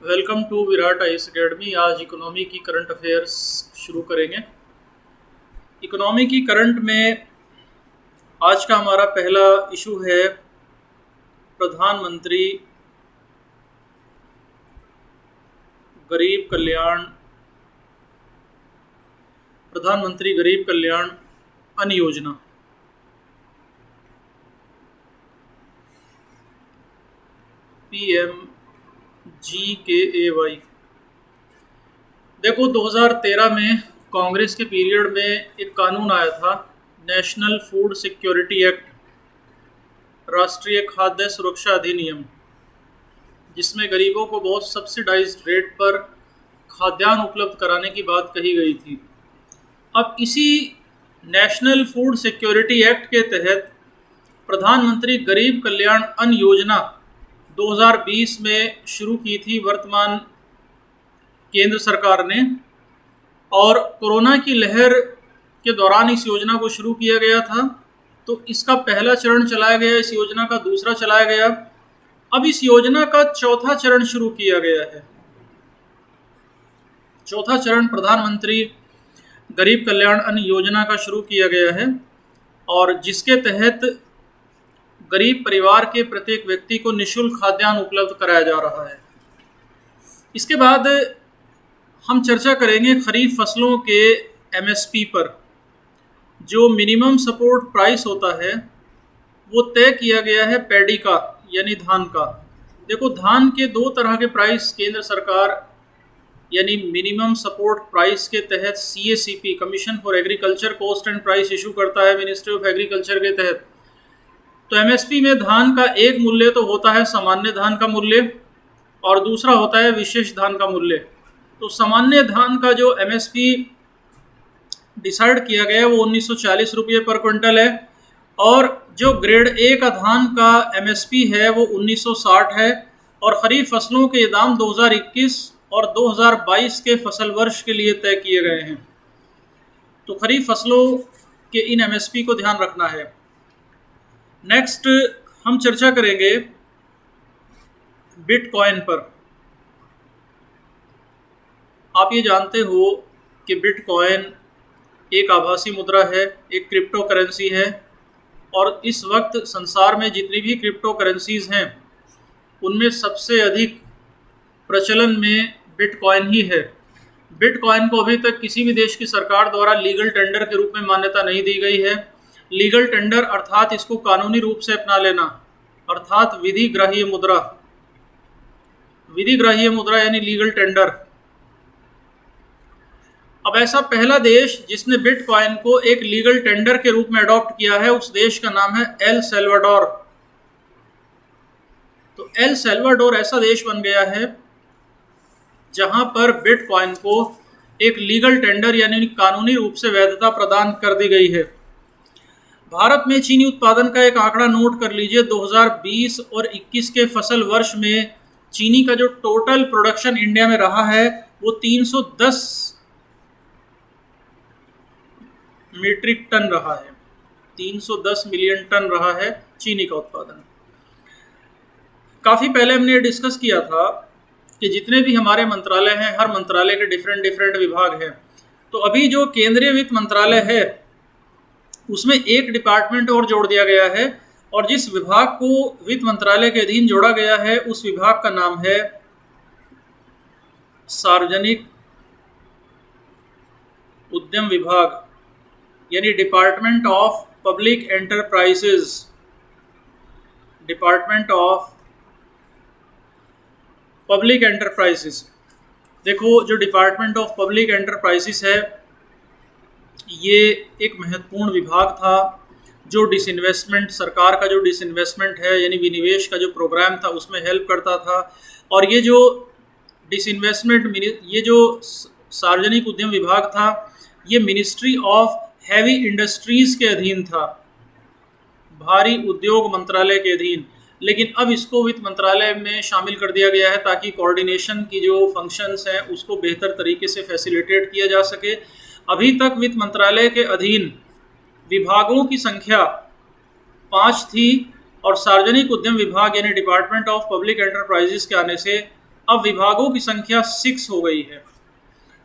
Welcome to Virat IAS academy. आज economy की current affairs शुरू करेंगे। इकोनॉमी की करंट में आज का हमारा पहला इशू है प्रधानमंत्री गरीब कल्याण प्रधानमंत्री गरीब कल्याण अन्न योजना। PMGKAY। देखो, 2013 में कांग्रेस के पीरियड में एक कानून आया था, नेशनल फूड सिक्योरिटी एक्ट, राष्ट्रीय खाद्य सुरक्षा अधिनियम, जिसमें गरीबों को बहुत सब्सिडाइज्ड रेट पर खाद्यान्न उपलब्ध कराने की बात कही गई थी। अब इसी नेशनल फूड सिक्योरिटी एक्ट के तहत प्रधानमंत्री गरीब कल्याण अन्न योजना 2020 में शुरू की थी वर्तमान केंद्र सरकार ने, और कोरोना की लहर के दौरान इस योजना को शुरू किया गया था। तो इसका पहला चरण चलाया गया, इस योजना का दूसरा चलाया गया। अब इस योजना का चौथा चरण शुरू किया गया है। चौथा चरण प्रधानमंत्री गरीब कल्याण अन्न योजना का शुरू किया गया है, और जिसके तहत गरीब परिवार के प्रत्येक व्यक्ति को निःशुल्क खाद्यान्न उपलब्ध कराया जा रहा है। इसके बाद हम चर्चा करेंगे खरीफ फसलों के MSP पर। जो मिनिमम सपोर्ट प्राइस होता है वो तय किया गया है पैडी का, यानी धान का। देखो, धान के दो तरह के प्राइस केंद्र सरकार यानी मिनिमम सपोर्ट प्राइस के तहत CACP, commission for agriculture cost and price, issue करता है मिनिस्ट्री ऑफ एग्रीकल्चर के तहत। तो MSP में धान का एक मूल्य तो होता है सामान्य धान का मूल्य, और दूसरा होता है विशेष धान का मूल्य। तो सामान्य धान का जो MSP डिसाइड किया गया है वो 1940 रुपये पर क्विंटल है, और जो ग्रेड A का धान का MSP है वो 1960 है। और खरीफ फसलों के दाम 2021 और 2022 के फसल वर्ष के लिए तय किए गए हैं। तो खरीफ फसलों के इन MSP को ध्यान रखना है। नेक्स्ट हम चर्चा करेंगे बिटकॉइन पर। आप ये जानते हो कि बिटकॉइन एक आभासी मुद्रा है, एक क्रिप्टो करेंसी है, और इस वक्त संसार में जितनी भी क्रिप्टो करेंसीज हैं उनमें सबसे अधिक प्रचलन में बिटकॉइन ही है। बिटकॉइन को अभी तक किसी भी देश की सरकार द्वारा लीगल टेंडर के रूप में मान्यता नहीं दी गई है। लीगल टेंडर अर्थात इसको कानूनी रूप से अपना लेना, अर्थात विधिग्राह्य मुद्रा। विधिग्राह्य मुद्रा यानी लीगल टेंडर। अब ऐसा पहला देश जिसने बिटकॉइन को एक लीगल टेंडर के रूप में अडॉप्ट किया है, उस देश का नाम है एल सल्वाडोर। तो एल सल्वाडोर ऐसा देश बन गया है जहां पर बिटकॉइन को एक लीगल टेंडर यानी कानूनी रूप से वैधता प्रदान कर दी गई है। भारत में चीनी उत्पादन का एक आंकड़ा नोट कर लीजिए। 2020 और 21 के फसल वर्ष में चीनी का जो टोटल प्रोडक्शन इंडिया में रहा है वो 310 मीट्रिक टन रहा है। 310 मिलियन टन रहा है चीनी का उत्पादन। काफ़ी पहले हमने ये डिस्कस किया था कि जितने भी हमारे मंत्रालय हैं, हर मंत्रालय के डिफरेंट विभाग हैं। तो अभी जो केंद्रीय वित्त मंत्रालय है उसमें एक डिपार्टमेंट और जोड़ दिया गया है, और जिस विभाग को वित्त मंत्रालय के अधीन जोड़ा गया है उस विभाग का नाम है सार्वजनिक उद्यम विभाग, यानी department of public enterprises. Department of public enterprises. देखो, जो डिपार्टमेंट ऑफ पब्लिक एंटरप्राइजेज है ये एक महत्वपूर्ण विभाग था जो डिसइन्वेस्टमेंट, सरकार का जो डिसइन्वेस्टमेंट है यानी विनिवेश का जो प्रोग्राम था उसमें हेल्प करता था। और ये जो डिसइन्वेस्टमेंट, ये जो सार्वजनिक उद्यम विभाग था ये मिनिस्ट्री ऑफ हैवी इंडस्ट्रीज़ के अधीन था, भारी उद्योग मंत्रालय के अधीन। लेकिन अब इसको वित्त मंत्रालय में शामिल कर दिया गया है ताकि कोऑर्डिनेशन की जो फंक्शंस हैं उसको बेहतर तरीके से फैसिलिटेट किया जा सके। अभी तक वित्त मंत्रालय के अधीन विभागों की संख्या 5 थी, और सार्वजनिक उद्यम विभाग यानी डिपार्टमेंट ऑफ पब्लिक एंटरप्राइजेस के आने से अब विभागों की संख्या 6 हो गई है।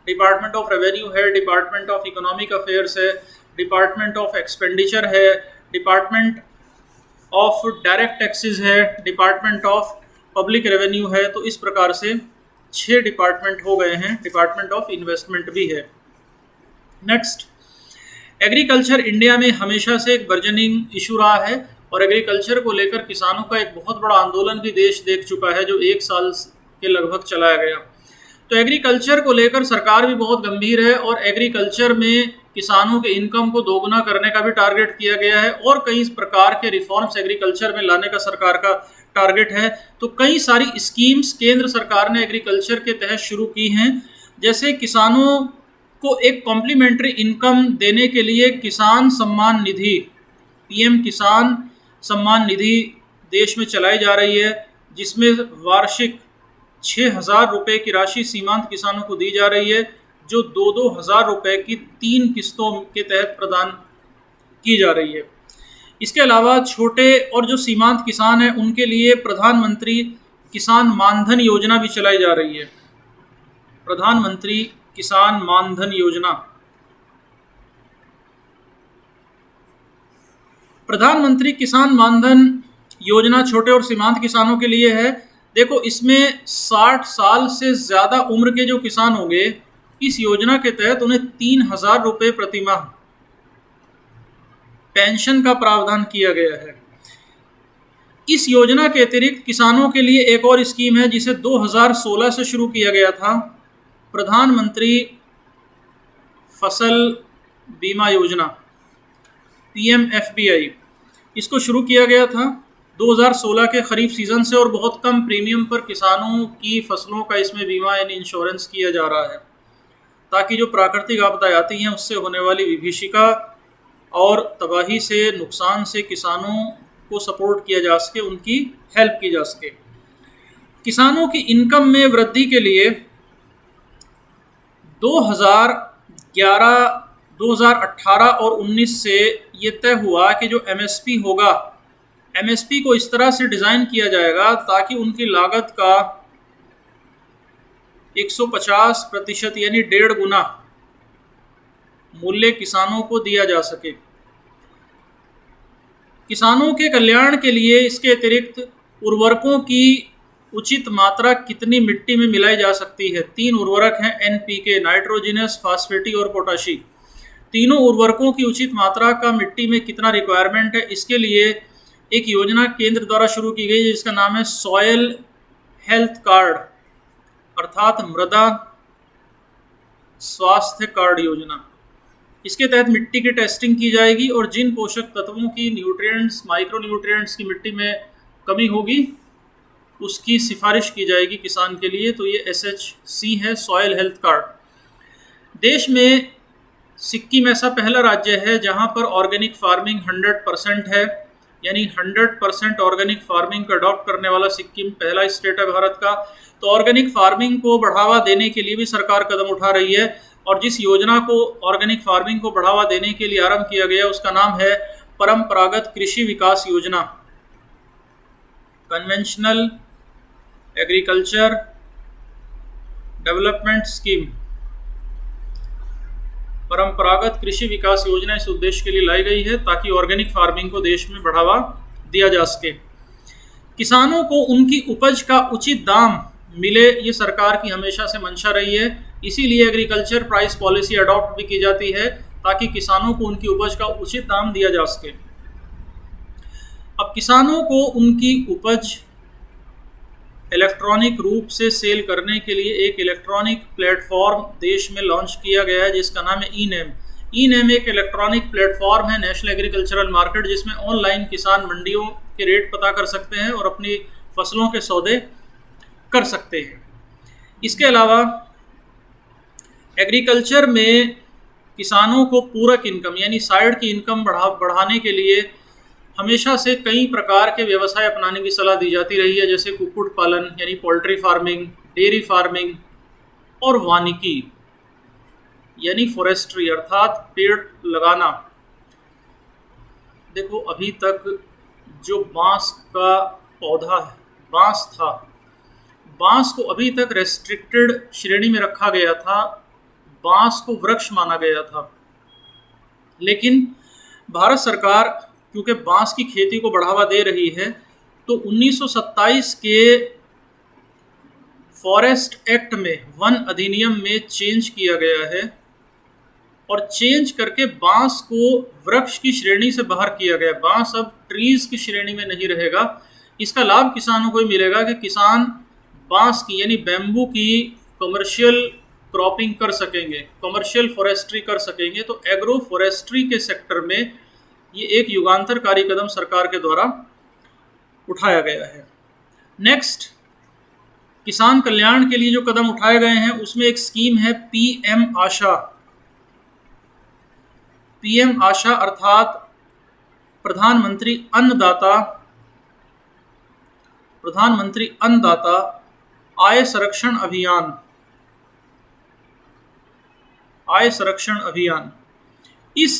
डिपार्टमेंट ऑफ रेवेन्यू है, डिपार्टमेंट ऑफ इकोनॉमिक अफेयर्स है, डिपार्टमेंट ऑफ एक्सपेंडिचर है, डिपार्टमेंट ऑफ डायरेक्ट टैक्सेस है, डिपार्टमेंट ऑफ पब्लिक रेवेन्यू है। तो इस प्रकार से 6 डिपार्टमेंट हो गए हैं। डिपार्टमेंट ऑफ इन्वेस्टमेंट भी है। नेक्स्ट, एग्रीकल्चर इंडिया में हमेशा से एक बर्जनिंग इशू रहा है और एग्रीकल्चर को लेकर किसानों का एक बहुत बड़ा आंदोलन भी देश देख चुका है, जो 1 साल के लगभग चलाया गया। तो एग्रीकल्चर को लेकर सरकार भी बहुत गंभीर है और एग्रीकल्चर में किसानों के इनकम को दोगुना करने का भी टारगेट किया गया है और कई प्रकार के रिफॉर्म्स एग्रीकल्चर में लाने का सरकार का टारगेट है। तो कई सारी स्कीम्स केंद्र सरकार ने एग्रीकल्चर के तहत शुरू की हैं, जैसे किसानों को एक कॉम्प्लीमेंट्री इनकम देने के लिए किसान सम्मान निधि, पीएम किसान सम्मान निधि देश में चलाई जा रही है, जिसमें वार्षिक 6,000 रुपये की राशि सीमांत किसानों को दी जा रही है, जो 2-2 हज़ार रुपये की 3 किस्तों के तहत प्रदान की जा रही है। इसके अलावा छोटे और जो सीमांत किसान हैं उनके लिए प्रधानमंत्री किसान मानधन योजना भी चलाई जा रही है। प्रधानमंत्री किसान मानधन योजना, प्रधानमंत्री किसान मानधन योजना छोटे और सीमांत किसानों के लिए है। देखो, इसमें 60 साल से ज़्यादा उम्र के जो किसान होंगे, इस योजना के तहत उन्हें 3,000 रुपये प्रतिमाह पेंशन का प्रावधान किया गया है। इस योजना के अतिरिक्त किसानों के लिए एक और स्कीम है जिसे 2016 से शुरू किया गया था, प्रधानमंत्री फसल बीमा योजना, PMFBI। इसको शुरू किया गया था 2016 के खरीफ सीज़न से और बहुत कम प्रीमियम पर किसानों की फसलों का इसमें बीमा यानी इंश्योरेंस किया जा रहा है, ताकि जो प्राकृतिक आपदाएं आती हैं उससे होने वाली विभीषिका और तबाही से, नुकसान से किसानों को सपोर्ट किया जा सके, उनकी हेल्प की जा सके। किसानों की इनकम में वृद्धि के लिए 2018 और 19 से ये तय हुआ कि जो MSP होगा, MSP को इस तरह से डिज़ाइन किया जाएगा ताकि उनकी लागत का 150% यानी 1.5 गुना मूल्य किसानों को दिया जा सके। किसानों के कल्याण के लिए इसके अतिरिक्त उर्वरकों की उचित मात्रा कितनी मिट्टी में मिलाई जा सकती है। 3 उर्वरक हैं, NPK, नाइट्रोजिनस, फास्फेटी और पोटाशी। तीनों उर्वरकों की उचित मात्रा का मिट्टी में कितना रिक्वायरमेंट है, इसके लिए एक योजना केंद्र द्वारा शुरू की गई है जिसका नाम है सॉयल हेल्थ कार्ड, अर्थात मृदा स्वास्थ्य कार्ड योजना। इसके तहत मिट्टी की टेस्टिंग की जाएगी और जिन पोषक तत्वों की, न्यूट्रिएंट्स, माइक्रो न्यूट्रिएंट्स की मिट्टी में कमी होगी उसकी सिफारिश की जाएगी किसान के लिए। तो ये SHC है, सॉयल हेल्थ कार्ड। देश में सिक्किम ऐसा पहला राज्य है जहां पर ऑर्गेनिक फार्मिंग 100% है, यानी 100% ऑर्गेनिक फार्मिंग को अडॉप्ट करने वाला सिक्किम पहला स्टेट है भारत का। तो ऑर्गेनिक फार्मिंग को बढ़ावा देने के लिए भी सरकार कदम उठा रही है और जिस योजना को ऑर्गेनिक फार्मिंग को बढ़ावा देने के लिए आरंभ किया गया उसका नाम है परंपरागत कृषि विकास योजना, कन्वेंशनल एग्रीकल्चर डेवलपमेंट स्कीम। परंपरागत कृषि विकास योजना इस उद्देश्य के लिए लाई गई है ताकि ऑर्गेनिक फार्मिंग को देश में बढ़ावा दिया जा सके। किसानों को उनकी उपज का उचित दाम मिले, ये सरकार की हमेशा से मंशा रही है। इसीलिए एग्रीकल्चर प्राइस पॉलिसी अडॉप्ट भी की जाती है ताकि किसानों को उनकी उपज का उचित दाम दिया जा सके। अब किसानों को उनकी उपज इलेक्ट्रॉनिक रूप से सेल करने के लिए एक इलेक्ट्रॉनिक प्लेटफॉर्म देश में लॉन्च किया गया है जिसका नाम है ई-नैम। ई-नैम एक इलेक्ट्रॉनिक प्लेटफॉर्म है, नेशनल एग्रीकल्चरल मार्केट, जिसमें ऑनलाइन किसान मंडियों के रेट पता कर सकते हैं और अपनी फसलों के सौदे कर सकते हैं। इसके अलावा एग्रीकल्चर में किसानों को पूरक इनकम यानी साइड की इनकम बढ़ाने के लिए हमेशा से कई प्रकार के व्यवसाय अपनाने की सलाह दी जाती रही है, जैसे कुक्कुट पालन यानी पोल्ट्री फार्मिंग, डेयरी फार्मिंग और वानिकी यानी फॉरेस्ट्री अर्थात पेड़ लगाना। देखो, अभी तक जो बांस का पौधा है, बांस था, बांस को अभी तक रेस्ट्रिक्टेड श्रेणी में रखा गया था, बांस को वृक्ष माना गया था। लेकिन भारत सरकार क्योंकि बांस की खेती को बढ़ावा दे रही है, तो 1927 के फॉरेस्ट एक्ट में, वन अधिनियम में चेंज किया गया है और चेंज करके बांस को वृक्ष की श्रेणी से बाहर किया गया। बांस अब ट्रीज की श्रेणी में नहीं रहेगा। इसका लाभ किसानों को ही मिलेगा कि किसान बांस की यानी बैम्बू की कमर्शियल क्रॉपिंग कर सकेंगे, कमर्शियल फॉरेस्ट्री कर सकेंगे। तो एग्रो फॉरेस्ट्री के सेक्टर में ये एक युगांतरकारी कदम सरकार के द्वारा उठाया गया है। नेक्स्ट, किसान कल्याण के लिए जो कदम उठाए गए हैं उसमें एक स्कीम है पीएम आशा। पीएम आशा अर्थात प्रधानमंत्री अन्नदाता आय संरक्षण अभियान। इस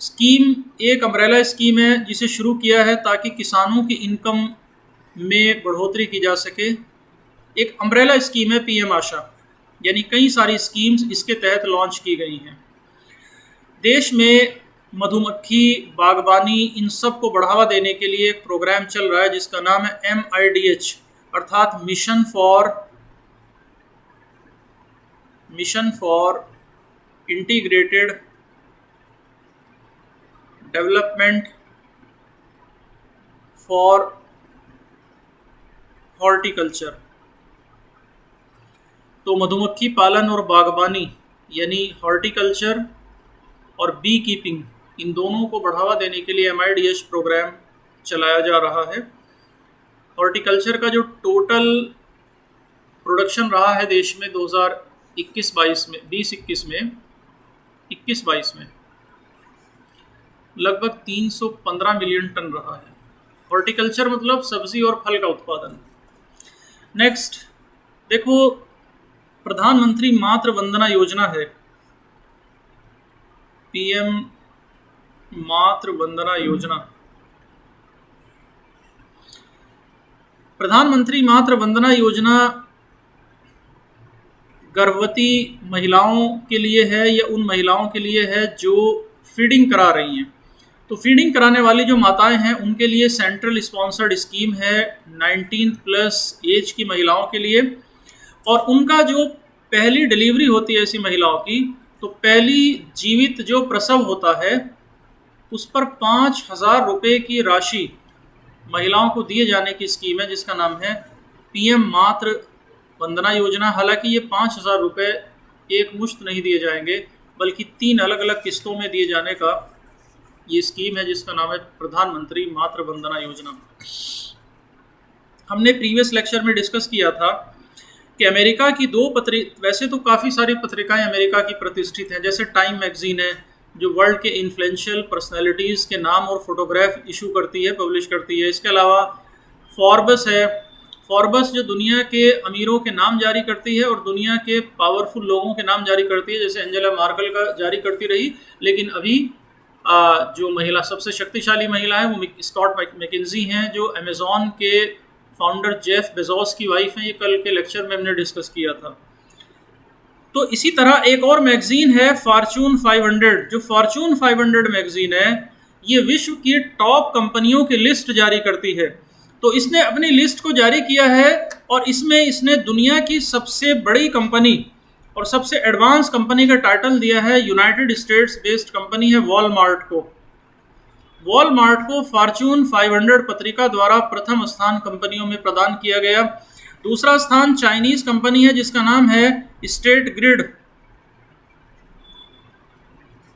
स्कीम एक अम्ब्रेला स्कीम है जिसे शुरू किया है ताकि किसानों की इनकम में बढ़ोतरी की जा सके। एक अम्ब्रेला स्कीम है पीएम आशा, यानी कई सारी स्कीम्स इसके तहत लॉन्च की गई हैं। देश में मधुमक्खी, बागबानी, इन सब को बढ़ावा देने के लिए एक प्रोग्राम चल रहा है जिसका नाम है MIDH अर्थात mission for integrated development for horticulture. तो मधुमक्खी पालन और बागबानी यानी हॉर्टिकल्चर और बी कीपिंग, इन दोनों को बढ़ावा देने के लिए MIDH प्रोग्राम चलाया जा रहा है। हॉर्टिकल्चर का जो टोटल प्रोडक्शन रहा है देश में 2021-22 में, 21-22 में लगभग 315 मिलियन टन रहा है। हॉर्टिकल्चर मतलब सब्जी और फल का उत्पादन। नेक्स्ट देखो, प्रधानमंत्री मातृ वंदना योजना है, पीएम मातृ वंदना योजना। प्रधानमंत्री मातृ वंदना योजना गर्भवती महिलाओं के लिए है या उन महिलाओं के लिए है जो फीडिंग करा रही हैं। तो फीडिंग कराने वाली जो माताएं हैं उनके लिए सेंट्रल स्पॉन्सर्ड स्कीम है 19+ एज की महिलाओं के लिए। और उनका जो पहली डिलीवरी होती है ऐसी महिलाओं की, तो पहली जीवित जो प्रसव होता है उस पर 5,000 रुपये की राशि महिलाओं को दिए जाने की स्कीम है जिसका नाम है पीएम मातृ वंदना योजना। हालांकि ये 5,000 रुपये एक मुश्त नहीं दिए जाएंगे बल्कि 3 अलग अलग किस्तों में दिए जाने का ये स्कीम है जिसका नाम है प्रधानमंत्री मातृ वंदना योजना। हमने प्रीवियस लेक्चर में डिस्कस किया था कि अमेरिका की वैसे तो काफ़ी सारी पत्रिकाएं अमेरिका की प्रतिष्ठित हैं, जैसे टाइम मैगजीन है जो वर्ल्ड के इन्फ्लुएंशियल पर्सनैलिटीज़ के नाम और फोटोग्राफ इशू करती है, पब्लिश करती है। इसके अलावा फॉर्ब्स है, फॉर्ब्स जो दुनिया के अमीरों के नाम जारी करती है और दुनिया के पावरफुल लोगों के नाम जारी करती है, जैसे एंजेला मार्केल का जारी करती रही। लेकिन अभी जो महिला सबसे शक्तिशाली महिला है वो स्कॉट मैकेंजी हैं, जो अमेज़ॉन के फाउंडर जेफ बेजोस की वाइफ हैं। ये कल के लेक्चर में हमने डिस्कस किया था। तो इसी तरह एक और मैगजीन है फॉर्च्यून 500। जो फॉर्च्यून 500 मैगजीन है ये विश्व की टॉप कंपनियों की लिस्ट जारी करती है। तो इसने अपनी लिस्ट को जारी किया है और इसमें इसने दुनिया की सबसे बड़ी कंपनी और सबसे एडवांस कंपनी का टाइटल दिया है, यूनाइटेड स्टेट्स बेस्ड कंपनी है वॉलमार्ट को। वॉलमार्ट को फॉर्च्यून 500 पत्रिका द्वारा प्रथम स्थान कंपनियों में प्रदान किया गया। दूसरा स्थान चाइनीज कंपनी है जिसका नाम है स्टेट ग्रिड।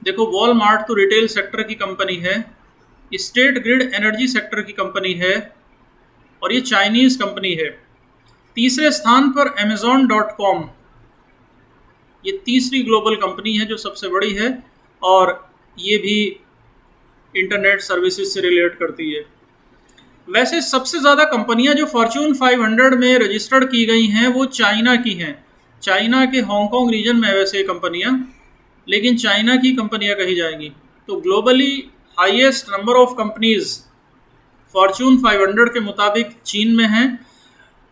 देखो, वॉलमार्ट तो रिटेल सेक्टर की कंपनी है, स्टेट ग्रिड एनर्जी सेक्टर की कंपनी है और ये चाइनीज कंपनी है। तीसरे स्थान पर Amazon.com, ये तीसरी ग्लोबल कंपनी है जो सबसे बड़ी है और ये भी इंटरनेट सर्विसेज से रिलेट करती है। वैसे सबसे ज़्यादा कंपनियां जो फॉर्च्यून 500 में रजिस्टर्ड की गई हैं वो चाइना की हैं। चाइना के हांगकांग रीजन में वैसे कंपनियां, लेकिन चाइना की कंपनियां कही जाएंगी। तो globally highest number of companies Fortune 500 के मुताबिक चीन में हैं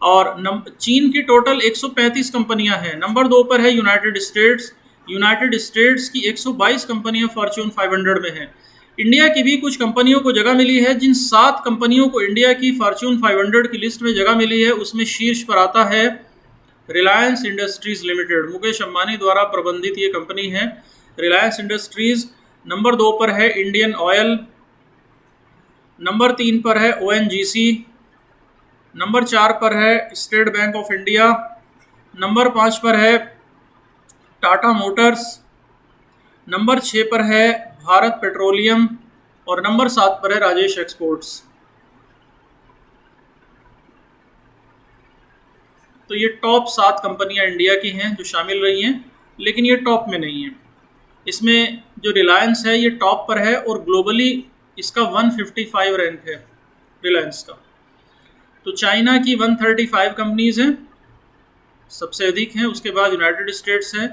और चीन की टोटल 135 कंपनियां हैं। नंबर 2 पर है यूनाइटेड स्टेट्स। यूनाइटेड स्टेट्स की 122 कंपनियां फॉर्च्यून 500 में हैं। इंडिया की भी कुछ कंपनियों को जगह मिली है। जिन 7 कंपनियों को इंडिया की फॉर्च्यून 500 की लिस्ट में जगह मिली है उसमें शीर्ष पर आता है रिलायंस इंडस्ट्रीज लिमिटेड। मुकेश अंबानी द्वारा प्रबंधित ये कंपनी है रिलायंस इंडस्ट्रीज। नंबर 2 पर है इंडियन ऑयल। नंबर 3 पर है ONGC। नंबर 4 पर है state bank of India. Number 5 पर है टाटा मोटर्स। नंबर 6 पर है भारत पेट्रोलियम और नंबर 7 पर है राजेश एक्सपोर्ट्स। तो ये टॉप 7 कंपनियां इंडिया की हैं जो शामिल रही हैं, लेकिन ये टॉप में नहीं है। इसमें जो रिलायंस है ये टॉप पर है और ग्लोबली इसका 155 रैंक है रिलायंस का। तो चाइना की 135 कंपनीज हैं, सबसे अधिक हैं। उसके बाद यूनाइटेड स्टेट्स है।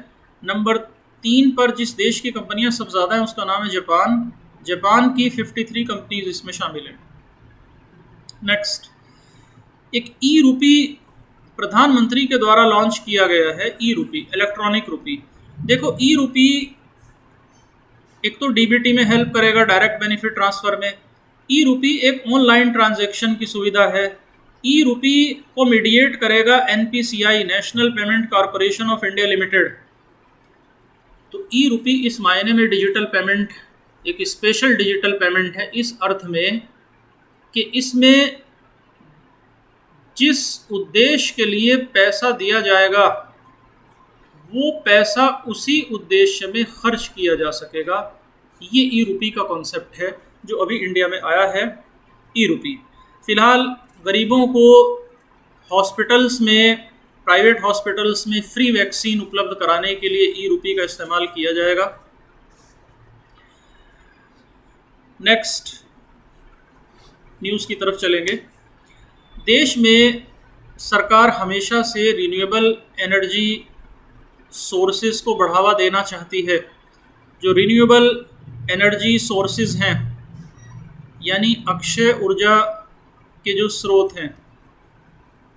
नंबर 3 पर जिस देश की कंपनियां सब ज़्यादा हैं उसका नाम है जापान। जापान की 53 कंपनीज इसमें शामिल हैं। नेक्स्ट, एक ई रूपी प्रधानमंत्री के द्वारा लॉन्च किया गया है। ई रूपी, इलेक्ट्रॉनिक रूपी। देखो, ई रूपी एक तो डीबीटी में हेल्प करेगा, डायरेक्ट बेनिफिट ट्रांसफर में। ई रूपी एक ऑनलाइन ट्रांजैक्शन की सुविधा है। ई रूपी को मीडिएट करेगा NPCI, national payment corporation of India limited. तो ई रूपी इस मायने में डिजिटल पेमेंट, एक स्पेशल डिजिटल पेमेंट है इस अर्थ में कि इसमें जिस उद्देश्य के लिए पैसा दिया जाएगा वो पैसा उसी उद्देश्य में खर्च किया जा सकेगा। ये ई रूपी का कॉन्सेप्ट है जो अभी इंडिया में आया है। ई रूपी फ़िलहाल गरीबों को हॉस्पिटल्स में, प्राइवेट हॉस्पिटल्स में फ्री वैक्सीन उपलब्ध कराने के लिए ई रूपी का इस्तेमाल किया जाएगा। नेक्स्ट न्यूज़ की तरफ चलेंगे। देश में सरकार हमेशा से रिन्यूएबल एनर्जी सोर्सेज को बढ़ावा देना चाहती है। जो रिन्यूएबल एनर्जी सोर्सेज हैं यानी अक्षय ऊर्जा के जो स्रोत हैं।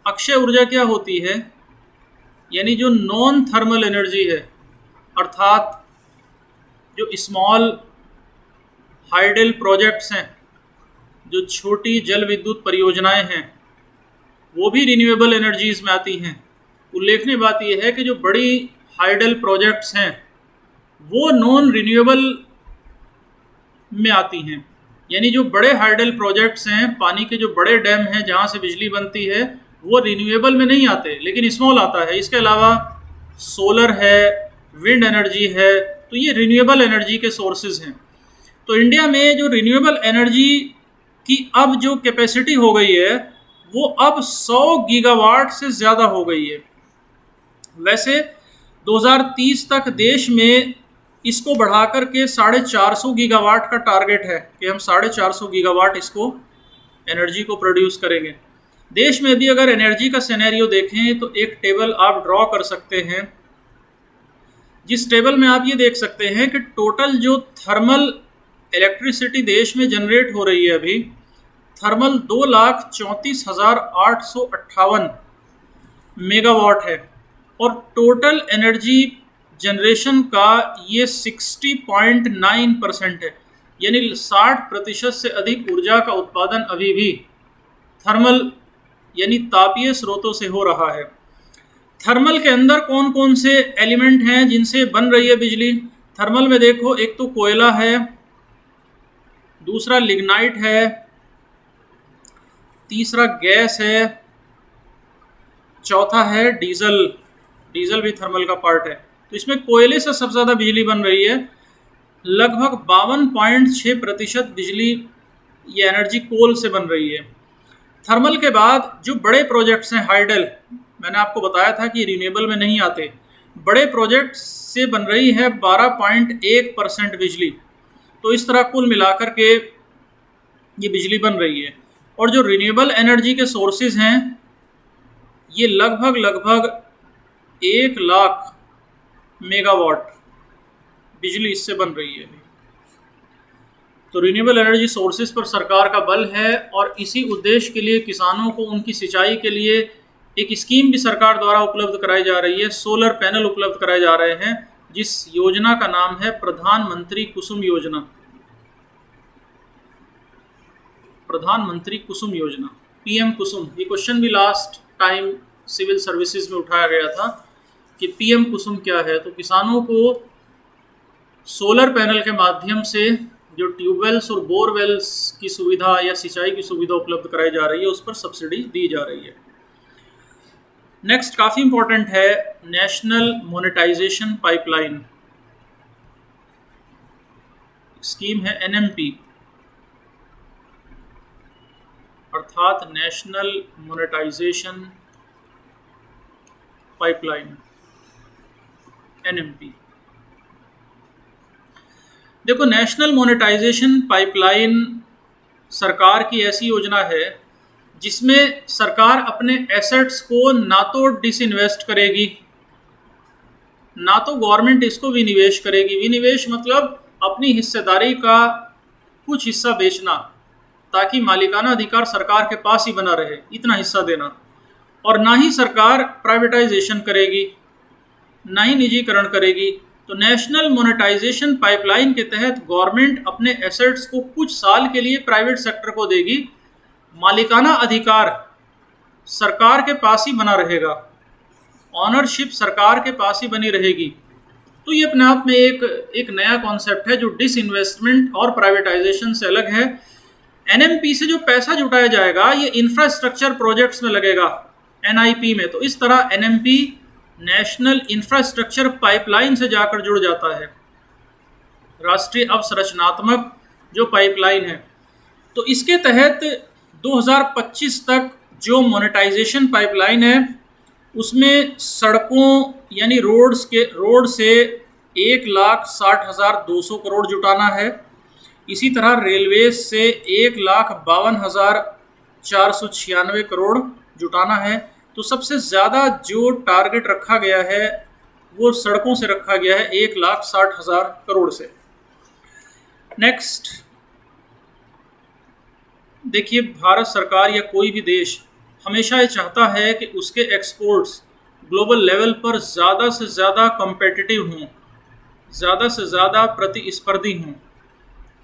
अक्षय ऊर्जा क्या होती है? यानी जो नॉन थर्मल एनर्जी है, अर्थात जो स्मॉल हाइडल प्रोजेक्ट्स हैं, जो छोटी जल विद्युत परियोजनाएं हैं, वो भी रिन्यूएबल एनर्जीज़ में आती हैं। उल्लेखनीय बात यह है कि जो बड़ी हाइडल प्रोजेक्ट्स हैं वो नॉन रिन्यूएबल में आती हैं। यानी जो बड़े हाइडल प्रोजेक्ट्स हैं, पानी के जो बड़े डैम हैं जहाँ से बिजली बनती है, वो रिन्यूएबल में नहीं आते, लेकिन स्मॉल आता है। इसके अलावा सोलर है, विंड एनर्जी है, तो ये रिन्यूएबल एनर्जी के सोर्सेज हैं। तो इंडिया में जो रिन्यूएबल एनर्जी की अब जो कैपेसिटी हो गई है वो अब 100 गीगावाट से ज़्यादा हो गई है। वैसे 2030 तक देश में इसको बढ़ाकर के 450 गीगावाट का टारगेट है कि हम 450 गीगावाट इसको एनर्जी को प्रोड्यूस करेंगे। देश में भी अगर एनर्जी का सिनेरियो देखें तो एक टेबल आप ड्रॉ कर सकते हैं, जिस टेबल में आप ये देख सकते हैं कि टोटल जो थर्मल इलेक्ट्रिसिटी देश में जनरेट हो रही है अभी, थर्मल 2,34,858 मेगावाट है और टोटल एनर्जी जनरेशन का ये 60.9% है। यानी 60% से अधिक ऊर्जा का उत्पादन अभी भी थर्मल यानी तापीय स्रोतों से हो रहा है। थर्मल के अंदर कौन कौन से एलिमेंट हैं जिनसे बन रही है बिजली? थर्मल में देखो, एक तो कोयला है, दूसरा लिग्नाइट है, तीसरा गैस है, चौथा है डीजल। डीजल भी थर्मल का पार्ट है। तो इसमें कोयले से सबसे ज़्यादा बिजली बन रही है। लगभग 52.6% बिजली ये एनर्जी कोल से बन रही है। थर्मल के बाद जो बड़े प्रोजेक्ट्स हैं हाइडल, मैंने आपको बताया था कि रिन्यूएबल में नहीं आते, बड़े प्रोजेक्ट से बन रही है 12.1% बिजली। तो इस तरह कुल मिलाकर के ये बिजली बन रही है। और जो रिन्यूएबल एनर्जी के सोर्सेज हैं ये लगभग 1 लाख मेगावाट बिजली इससे बन रही है। तो रिन्यूएबल एनर्जी सोर्सेज पर सरकार का बल है और इसी उद्देश्य के लिए किसानों को उनकी सिंचाई के लिए एक स्कीम भी सरकार द्वारा उपलब्ध कराई जा रही है, सोलर पैनल उपलब्ध कराए जा रहे हैं, जिस योजना का नाम है प्रधानमंत्री कुसुम योजना। प्रधानमंत्री कुसुम योजना, पीएम कुसुम। ये क्वेश्चन भी लास्ट टाइम सिविल सर्विसेज में उठाया गया था कि पीएम कुसुम क्या है। तो किसानों को सोलर पैनल के माध्यम से जो ट्यूबवेल्स और बोरवेल्स की सुविधा या सिंचाई की सुविधा उपलब्ध कराई जा रही है, उस पर सब्सिडी दी जा रही है। नेक्स्ट काफ़ी इंपॉर्टेंट है, नेशनल मोनेटाइजेशन पाइपलाइन स्कीम है, एनएमपी, अर्थात नेशनल मोनेटाइजेशन पाइपलाइन, एनएमपी। देखो, नेशनल मोनेटाइजेशन पाइपलाइन सरकार की ऐसी योजना है जिसमें सरकार अपने एसेट्स को ना तो डिसइन्वेस्ट करेगी, ना तो गवर्नमेंट इसको विनिवेश करेगी। विनिवेश मतलब अपनी हिस्सेदारी का कुछ हिस्सा बेचना ताकि मालिकाना अधिकार सरकार के पास ही बना रहे, इतना हिस्सा देना। और ना ही सरकार प्राइवेटाइजेशन करेगी, ना ही निजीकरण करेगी। तो नेशनल मोनेटाइजेशन पाइपलाइन के तहत गवर्नमेंट अपने एसेट्स को कुछ साल के लिए प्राइवेट सेक्टर को देगी, मालिकाना अधिकार सरकार के पास ही बना रहेगा, ऑनरशिप सरकार के पास ही बनी रहेगी। तो ये अपने आप में एक नया कॉन्सेप्ट है जो डिसइन्वेस्टमेंट और प्राइवेटाइजेशन से अलग है। एनएमपी से जो पैसा जुटाया जाएगा ये इंफ्रास्ट्रक्चर प्रोजेक्ट्स में लगेगा, एनआईपी में। तो इस तरह एनएमपी नेशनल इंफ्रास्ट्रक्चर पाइपलाइन से जाकर जुड़ जाता है, राष्ट्रीय अवसंरचनात्मक जो पाइपलाइन है। तो इसके तहत 2025 तक जो मोनेटाइजेशन पाइपलाइन है उसमें सड़कों यानी रोड से 1,60,200 करोड़ जुटाना है। इसी तरह रेलवे से 1,52,496 करोड़ जुटाना है। तो सबसे ज़्यादा जो टारगेट रखा गया है वो सड़कों से रखा गया है, 1,60,000 करोड़ से। नेक्स्ट देखिए, भारत सरकार या कोई भी देश हमेशा ये चाहता है कि उसके एक्सपोर्ट्स ग्लोबल लेवल पर ज़्यादा से ज़्यादा कॉम्पिटिटिव हों, ज़्यादा से ज़्यादा प्रतिस्पर्धी हों।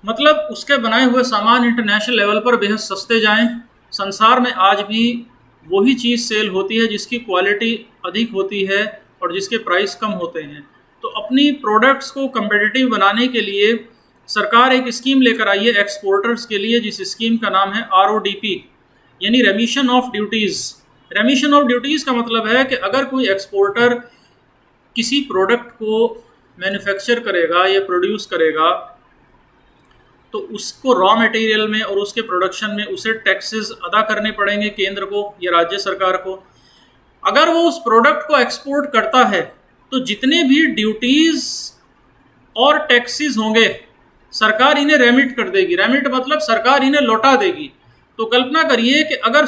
मतलब उसके बनाए हुए सामान इंटरनेशनल लेवल पर बेहद सस्ते जाएं। संसार में आज भी वही चीज़ सेल होती है जिसकी क्वालिटी अधिक होती है और जिसके प्राइस कम होते हैं। तो अपनी प्रोडक्ट्स को कम्पिटिटिव बनाने के लिए सरकार एक स्कीम लेकर आई है एक्सपोर्टर्स के लिए, जिस स्कीम का नाम है RODP, यानी रेमिशन ऑफ ड्यूटीज़। रेमिशन ऑफ ड्यूटीज़ का मतलब है कि अगर कोई एक्सपोर्टर किसी प्रोडक्ट को मैन्युफैक्चर करेगा या प्रोड्यूस करेगा तो उसको रॉ मटेरियल में और उसके प्रोडक्शन में उसे टैक्सेस अदा करने पड़ेंगे केंद्र को या राज्य सरकार को। अगर वो उस प्रोडक्ट को एक्सपोर्ट करता है तो जितने भी ड्यूटीज़ और टैक्सेस होंगे सरकार इन्हें रेमिट कर देगी। रेमिट मतलब सरकार इन्हें लौटा देगी। तो कल्पना करिए कि अगर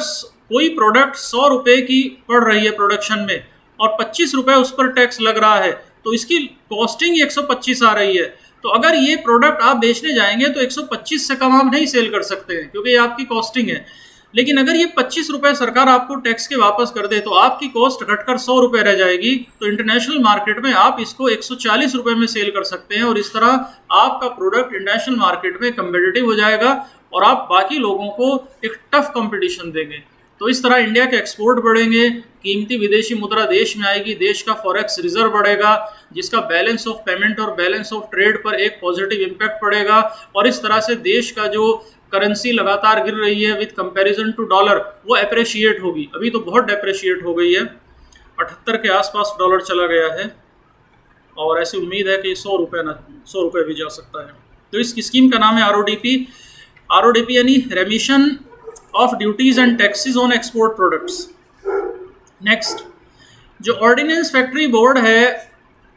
कोई प्रोडक्ट 100 रुपये की पड़ रही है प्रोडक्शन में और 25 रुपये उस पर टैक्स लग रहा है तो इसकी कॉस्टिंग 125 आ रही है। तो अगर ये प्रोडक्ट आप बेचने जाएंगे तो 125 से कम आप नहीं सेल कर सकते हैं क्योंकि ये आपकी कॉस्टिंग है। लेकिन अगर ये 25 रुपये सरकार आपको टैक्स के वापस कर दे तो आपकी कॉस्ट घटकर 100 रुपये रह जाएगी। तो इंटरनेशनल मार्केट में आप इसको 140 रुपये में सेल कर सकते हैं और इस तरह आपका प्रोडक्ट इंटरनेशनल मार्केट में कम्पिटिटिव हो जाएगा और आप बाकी लोगों को एक टफ कंपटीशन देंगे। तो इस तरह इंडिया के एक्सपोर्ट बढ़ेंगे, कीमती विदेशी मुद्रा देश में आएगी, देश का फॉरेक्स रिजर्व बढ़ेगा, जिसका बैलेंस ऑफ पेमेंट और बैलेंस ऑफ ट्रेड पर एक पॉजिटिव इम्पैक्ट पड़ेगा। और इस तरह से देश का जो करेंसी लगातार गिर रही है विद कंपैरिजन टू डॉलर वो अप्रिशिएट होगी। अभी तो बहुत डेप्रिशिएट हो गई है, 78 के आसपास डॉलर चला गया है और ऐसी उम्मीद है कि 100 रुपये भी जा सकता है। तो इस स्कीम का नाम है RODP यानी रेमिशन of duties and taxes on export products. Next जो ऑर्डिनेंस फैक्ट्री बोर्ड है,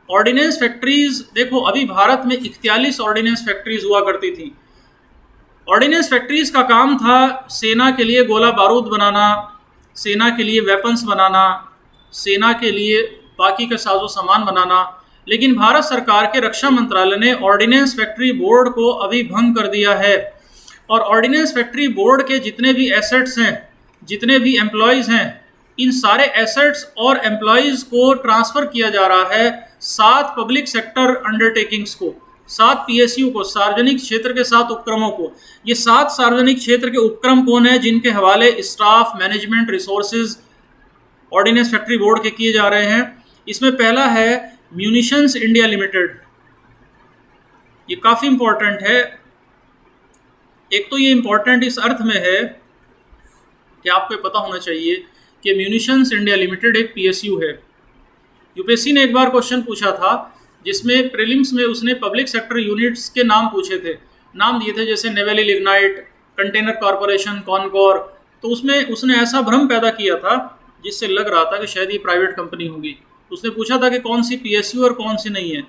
ऑर्डिनेंस फैक्ट्रीज देखो अभी भारत में 41 ऑर्डिनेंस फैक्ट्रीज हुआ करती थी। ऑर्डिनेंस फैक्ट्रीज का काम था सेना के लिए गोला बारूद बनाना, सेना के लिए वेपन्स बनाना, सेना के लिए बाकी का साजो सामान बनाना। लेकिन भारत सरकार के रक्षा मंत्रालय ने ऑर्डिनेंस फैक्ट्री बोर्ड को अभी भंग कर दिया है और ऑर्डिनेंस फैक्ट्री बोर्ड के जितने भी एसेट्स हैं, जितने भी एम्प्लॉयज़ हैं, इन सारे एसेट्स और एम्प्लॉयज को ट्रांसफर किया जा रहा है 7 पब्लिक सेक्टर अंडरटेकिंग्स को, 7 पीएसयू को, सार्वजनिक क्षेत्र के 7 उपक्रमों को। ये 7 सार्वजनिक क्षेत्र के उपक्रम कौन है? जिनके हवाले staff, management, resources ordnance factory board के किए जा रहे हैं। इसमें पहला है म्यूनिशंस इंडिया लिमिटेड। ये काफ़ी इंपॉर्टेंट है। एक तो ये इंपॉर्टेंट इस अर्थ में है कि आपको पता होना चाहिए कि म्यूनिशंस इंडिया लिमिटेड एक पीएसयू है। यूपीएससी ने एक बार क्वेश्चन पूछा था जिसमें प्रीलिम्स में उसने पब्लिक सेक्टर यूनिट्स के नाम पूछे थे, नाम दिए थे जैसे Neyveli lignite, container corporation, Concor. तो उसमें उसने ऐसा भ्रम पैदा किया था जिससे लग रहा था कि शायद ये प्राइवेट कंपनी होगी। उसने पूछा था कि कौन सी पीएसयू और कौन सी नहीं है।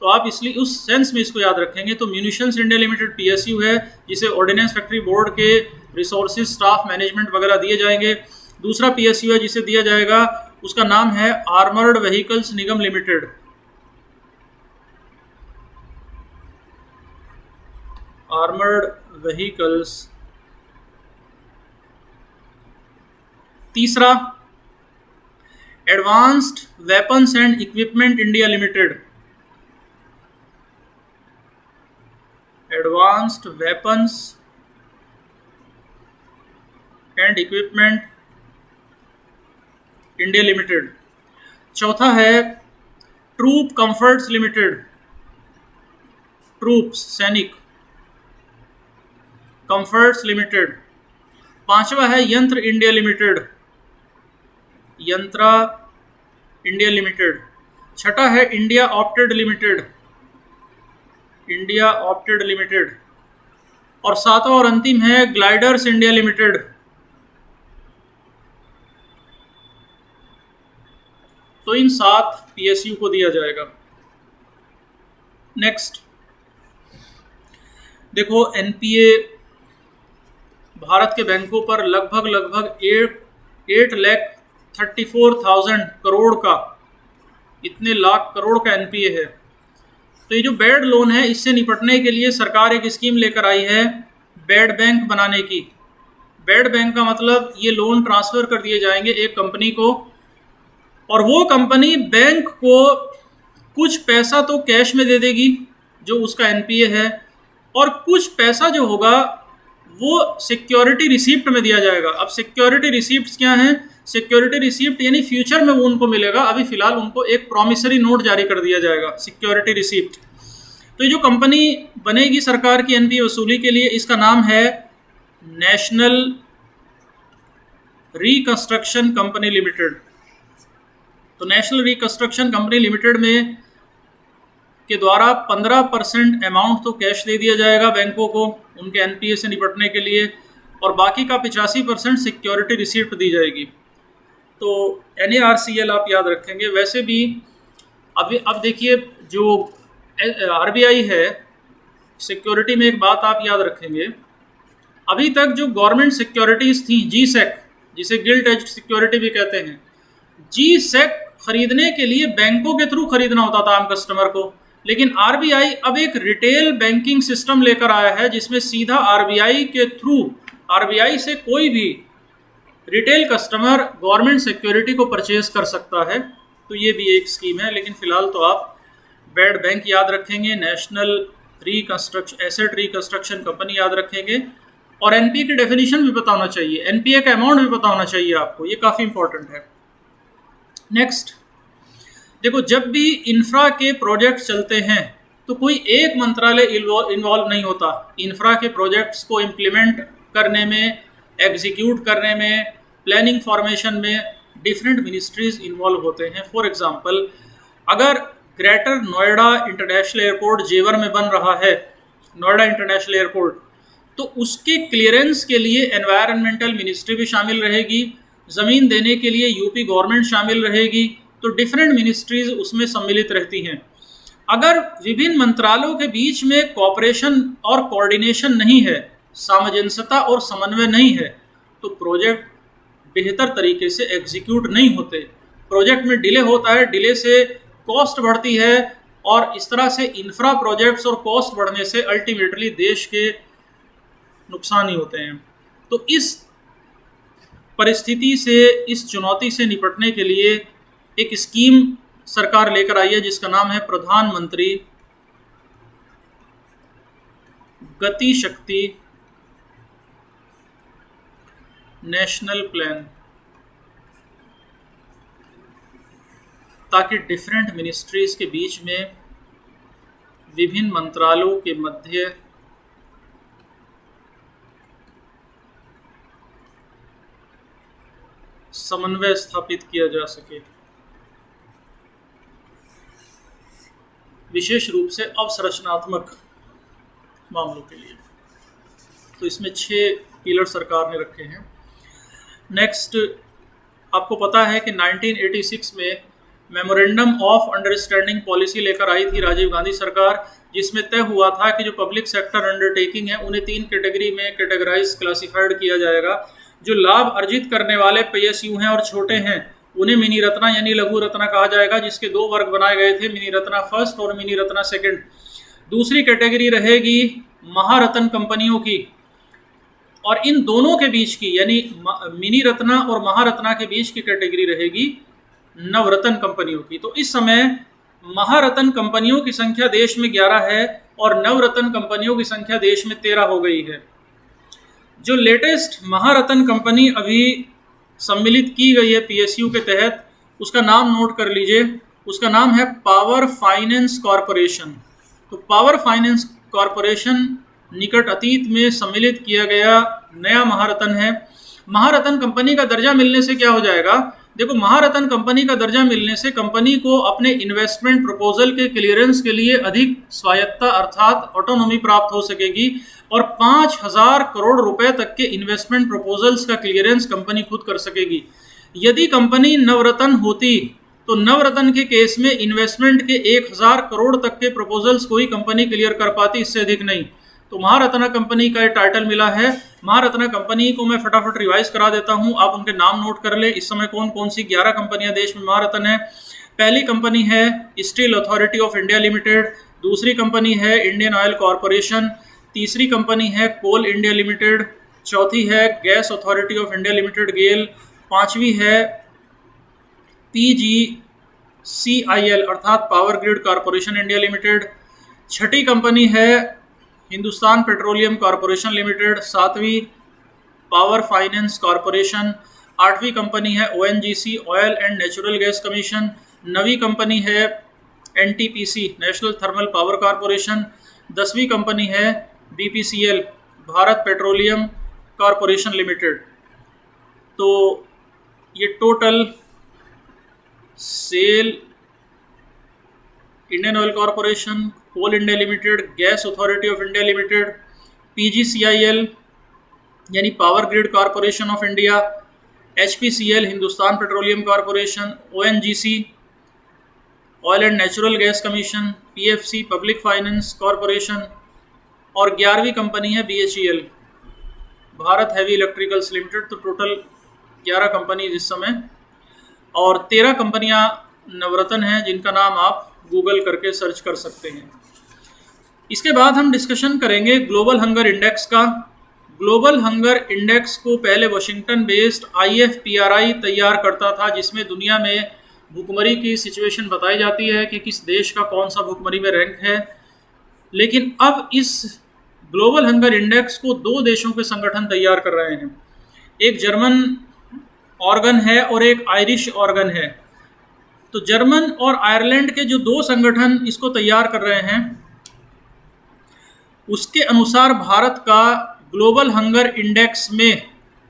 तो आप इसलिए उस सेंस में इसको याद रखेंगे। तो म्यूनिशंस इंडिया लिमिटेड पीएसयू है जिसे ऑर्डिनेंस फैक्ट्री बोर्ड के रिसोर्सेज, स्टाफ, मैनेजमेंट वगैरह दिए जाएंगे। दूसरा पीएसयू है जिसे दिया जाएगा, उसका नाम है armoured vehicles Nigam limited. Armoured vehicles. तीसरा advanced weapons and equipment India limited. Advanced weapons and equipment India limited. चौथा है ट्रूप कंफर्ट्स लिमिटेड। ट्रूप्स, सैनिक, कंफर्ट्स लिमिटेड। पांचवा है Yantra India limited. Yantra India limited. छठा है India Optel limited. India Optel limited. और सातवां और अंतिम है ग्लाइडर्स इंडिया लिमिटेड। तो इन 7 पीएसयू को दिया जाएगा। नेक्स्ट देखो, एनपीए भारत के बैंकों पर लगभग 8,34,000 करोड़ का, इतने लाख करोड़ का एनपीए है। तो ये जो बैड लोन है, इससे निपटने के लिए सरकार एक स्कीम लेकर आई है बैड बैंक बनाने की। बैड बैंक का मतलब ये लोन ट्रांसफ़र कर दिए जाएंगे एक कंपनी को, और वो कंपनी बैंक को कुछ पैसा तो कैश में दे देगी जो उसका एनपीए है, और कुछ पैसा जो होगा वो सिक्योरिटी रिसिप्ट में दिया जाएगा। अब सिक्योरिटी रिसिप्ट क्या हैं? सिक्योरिटी रिसिप्ट यानी फ्यूचर में वो उनको मिलेगा, अभी फिलहाल उनको एक प्रॉमिसरी नोट जारी कर दिया जाएगा, सिक्योरिटी रिसिप्ट। तो ये जो कंपनी बनेगी सरकार की एनपीए वसूली के लिए, इसका नाम है नेशनल रिकंस्ट्रक्शन कंपनी लिमिटेड। तो नेशनल रिकंस्ट्रक्शन कंपनी लिमिटेड में के द्वारा 15% अमाउंट तो कैश दे दिया जाएगा बैंकों को उनके एनपीए से निपटने के लिए, और बाकी का 85% सिक्योरिटी रिसिप्ट दी जाएगी। तो NARCL आप याद रखेंगे। वैसे भी अब देखिए, जो आरबीआई है, सिक्योरिटी में एक बात आप याद रखेंगे, अभी तक जो गवर्नमेंट सिक्योरिटीज़ थी, GSEC, जिसे गिल्ट एज सिक्योरिटी भी कहते हैं, GSEC खरीदने के लिए बैंकों के थ्रू खरीदना होता था आम कस्टमर को। लेकिन आरबीआई अब एक रिटेल बैंकिंग सिस्टम लेकर आया है जिसमें सीधा आरबीआई के थ्रू, आरबीआई से कोई भी रिटेल कस्टमर गवर्नमेंट सिक्योरिटी को परचेज कर सकता है। तो ये भी एक स्कीम है। लेकिन फ़िलहाल तो आप बैड बैंक याद रखेंगे, national reconstruction asset reconstruction company याद रखेंगे, और एनपीए की डेफिनेशन भी पता होना चाहिए, एनपीए का अमाउंट भी पता होना चाहिए आपको, ये काफ़ी इंपॉर्टेंट है। नेक्स्ट देखो, जब भी इंफ्रा के प्रोजेक्ट चलते हैं तो कोई एक मंत्रालय इन्वॉल्व नहीं होता। इंफ्रा के प्रोजेक्ट्स को इम्प्लीमेंट करने में, एग्जीक्यूट करने में, प्लानिंग फॉर्मेशन में डिफरेंट मिनिस्ट्रीज इन्वॉल्व होते हैं। फॉर एग्जांपल, अगर ग्रेटर नोएडा इंटरनेशनल एयरपोर्ट जेवर में बन रहा है, नोएडा इंटरनेशनल एयरपोर्ट, तो उसके क्लियरेंस के लिए एनवायरनमेंटल मिनिस्ट्री भी शामिल रहेगी, ज़मीन देने के लिए यूपी गवर्नमेंट शामिल रहेगी। तो डिफरेंट मिनिस्ट्रीज उसमें सम्मिलित रहती हैं। अगर विभिन्न मंत्रालयों के बीच में कोऑपरेशन और कोऑर्डिनेशन नहीं है, सामंजस्यता और समन्वय नहीं है, तो प्रोजेक्ट बेहतर तरीके से एग्जीक्यूट नहीं होते। प्रोजेक्ट में डिले होता है, डिले से कॉस्ट बढ़ती है, और इस तरह से इंफ्रा प्रोजेक्ट्स और कॉस्ट बढ़ने से अल्टीमेटली देश के नुकसान ही होते हैं। तो इस परिस्थिति से, इस चुनौती से निपटने के लिए एक स्कीम सरकार लेकर आई है जिसका नाम है प्रधानमंत्री गति शक्ति नेशनल प्लान, ताकि डिफरेंट मिनिस्ट्रीज के बीच में, विभिन्न मंत्रालयों के मध्य समन्वय स्थापित किया जा सके, विशेष रूप से अवसंरचनात्मक मामलों के लिए। तो इसमें 6 पिलर सरकार ने रखे हैं। नेक्स्ट, आपको पता है कि 1986 में मेमोरेंडम ऑफ अंडरस्टैंडिंग पॉलिसी लेकर आई थी राजीव गांधी सरकार, जिसमें तय हुआ था कि जो पब्लिक सेक्टर अंडरटेकिंग है उन्हें 3 कैटेगरी में कैटेगराइज क्लासिफाइड किया जाएगा। जो लाभ अर्जित करने वाले पीएसयू हैं और छोटे हैं उन्हें मिनी रत्ना यानी लघु रत्ना कहा जाएगा, जिसके 2 वर्ग बनाए गए थे, मिनी रत्ना फर्स्ट और मिनी रत्ना सेकंड। दूसरी कैटेगरी रहेगी महारत्न कंपनियों की, और इन दोनों के बीच की यानी मिनी रत्ना और महारत्ना के बीच की कैटेगरी रहेगी नवरत्न कंपनियों की। तो इस समय महारत्न कंपनियों की संख्या देश में 11 है और नवरत्न कंपनियों की संख्या देश में 13 हो गई है। जो लेटेस्ट महारत्न कंपनी अभी सम्मिलित की गई है पीएसयू के तहत, उसका नाम नोट कर लीजिए, उसका नाम है पावर फाइनेंस कॉरपोरेशन। तो पावर फाइनेंस कॉरपोरेशन निकट अतीत में सम्मिलित किया गया नया महारत्न है। महारत्न कंपनी का दर्जा मिलने से क्या हो जाएगा? देखो, महारत्न कंपनी का दर्जा मिलने से कंपनी को अपने इन्वेस्टमेंट प्रपोजल के क्लियरेंस के लिए अधिक स्वायत्ता अर्थात ऑटोनॉमी प्राप्त हो सकेगी, और 5,000 करोड़ रुपए तक के इन्वेस्टमेंट प्रपोजल्स का क्लियरेंस कंपनी खुद कर सकेगी। यदि कंपनी नवरत्न होती तो नवरत्न के केस में इन्वेस्टमेंट के 1,000 करोड़ तक के प्रपोजल्स कोई कंपनी क्लियर कर पाती, इससे अधिक नहीं। तो महारत्ना कंपनी का ये टाइटल मिला है। महारत्ना कंपनी को मैं फटाफट रिवाइज करा देता हूं, आप उनके नाम नोट कर ले। इस समय कौन कौन सी 11 कंपनियां देश में महारत्न है। पहली कंपनी है steel authority of India limited, दूसरी कंपनी है इंडियन ऑयल कॉरपोरेशन, तीसरी कंपनी है कोल इंडिया लिमिटेड, चौथी है gas authority of India limited GAIL, पांचवी है PGCIL अर्थात power grid corporation India limited, छठी कंपनी है हिंदुस्तान पेट्रोलियम कॉरपोरेशन लिमिटेड, सातवीं पावर फाइनेंस कॉरपोरेशन, आठवीं कंपनी है ONGC oil and natural gas commission, नवीं कंपनी है NTPC national thermal power corporation, 10वीं कंपनी है BPCL Bharat petroleum corporation limited. तो ये total SAIL, Indian oil corporation, coal India limited, gas authority of India limited, PGCIL यानी power grid corporation of India, HPCL Hindustan petroleum corporation, ONGC oil and natural gas commission, PFC public finance corporation, और 11वीं company है BHEL Bharat heavy electricals limited. तो total 11 company इस समय, और 13 कंपनियां नवरत्न हैं जिनका नाम आप गूगल करके सर्च कर सकते हैं। इसके बाद हम डिस्कशन करेंगे ग्लोबल हंगर इंडेक्स का। ग्लोबल हंगर इंडेक्स को पहले वाशिंगटन बेस्ड IFPRI तैयार करता था, जिसमें दुनिया में भुखमरी की सिचुएशन बताई जाती है कि किस देश का कौन सा भुखमरी में रैंक है। लेकिन अब इस ग्लोबल हंगर इंडेक्स को 2 देशों के संगठन तैयार कर रहे हैं, एक जर्मन ऑर्गन है और एक आयरिश ऑर्गन है। तो जर्मन और आयरलैंड के जो 2 संगठन इसको तैयार कर रहे हैं, उसके अनुसार भारत का ग्लोबल हंगर इंडेक्स में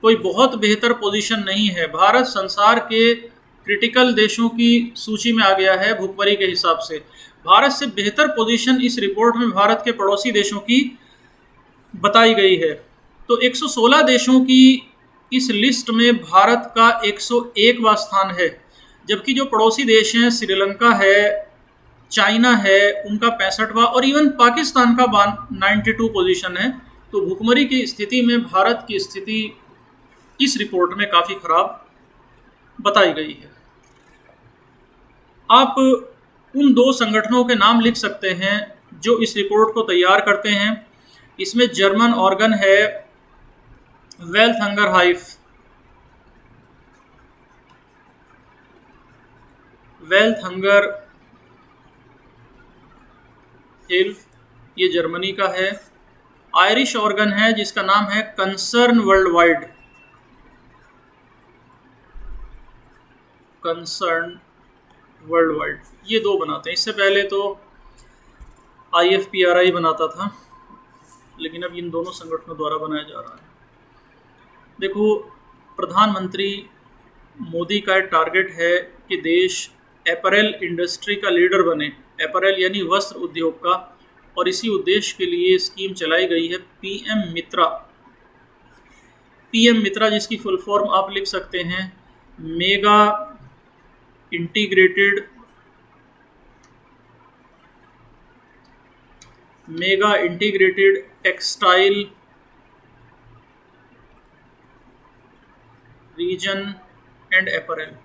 कोई बहुत बेहतर पोजीशन नहीं है। भारत संसार के क्रिटिकल देशों की सूची में आ गया है भुखमरी के हिसाब से। भारत से बेहतर पोजीशन इस रिपोर्ट में भारत के पड़ोसी देशों की बताई गई है। तो 116 देशों की इस लिस्ट में भारत का 101वां स्थान है, जबकि जो पड़ोसी देश हैं श्रीलंका है, चाइना है, उनका 65वां, और इवन पाकिस्तान का 92 पोजीशन है। तो भुखमरी की स्थिति में भारत की स्थिति इस रिपोर्ट में काफ़ी खराब बताई गई है। आप उन 2 संगठनों के नाम लिख सकते हैं जो इस रिपोर्ट को तैयार करते हैं। इसमें जर्मन ऑर्गन है wealth hunger hive, wealth hunger health, ये जर्मनी का है। आयरिश ऑर्गन है जिसका नाम है concern world wide, concern world wide, ये दो बनाते हैं। इससे पहले तो IFPRI बनाता था, लेकिन अब इन दोनों संगठनों द्वारा बनाया जा रहा है। देखो, प्रधानमंत्री मोदी का टारगेट है कि देश अपैरल इंडस्ट्री का लीडर बने, अपैरल यानी वस्त्र उद्योग का, और इसी उद्देश्य के लिए स्कीम चलाई गई है PM मित्रा। PM मित्रा जिसकी फुल फॉर्म आप लिख सकते हैं mega integrated textile reason and apparel.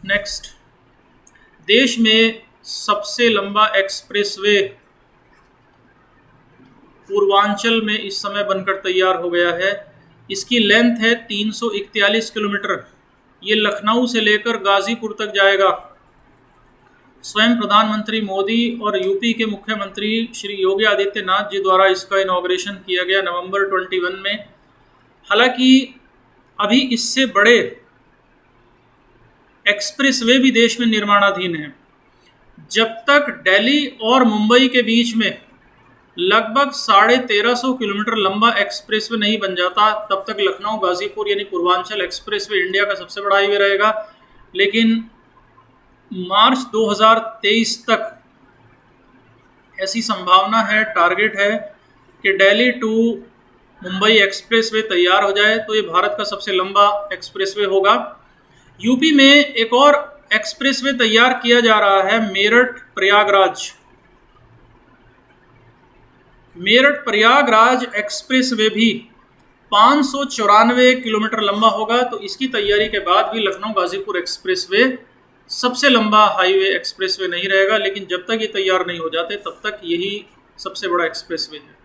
Next, देश में सबसे लंबा एक्सप्रेसवे पूर्वांचल में इस समय बनकर तैयार हो गया है। इसकी लेंथ है 341 किलोमीटर। ये लखनऊ से लेकर गाजीपुर तक जाएगा। स्वयं प्रधानमंत्री मोदी और यूपी के मुख्यमंत्री श्री योगी आदित्यनाथ जी द्वारा इसका इनॉग्रेशन किया गया नवंबर 21 में। हालांकि अभी इससे बड़े एक्सप्रेसवे भी देश में निर्माणाधीन हैं। जब तक दिल्ली और मुंबई के बीच में लगभग 1350 किलोमीटर लंबा एक्सप्रेसवे नहीं बन जाता, तब तक लखनऊ गाजीपुर यानी पूर्वांचल एक्सप्रेसवे इंडिया का सबसे बड़ा हाईवे रहेगा। लेकिन मार्च 2023 तक ऐसी संभावना है, टारगेट है कि दिल्ली टू मुंबई एक्सप्रेसवे तैयार हो जाए तो ये भारत का सबसे लंबा एक्सप्रेसवे होगा। यूपी में एक और एक्सप्रेसवे तैयार किया जा रहा है, मेरठ प्रयागराज एक्सप्रेसवे भी 594 किलोमीटर लंबा होगा। तो इसकी तैयारी के बाद भी लखनऊ गाजीपुर एक्सप्रेसवे सबसे लंबा हाईवे एक्सप्रेसवे नहीं रहेगा, लेकिन जब तक ये तैयार नहीं हो जाते तब तक यही सबसे बड़ा एक्सप्रेसवे है।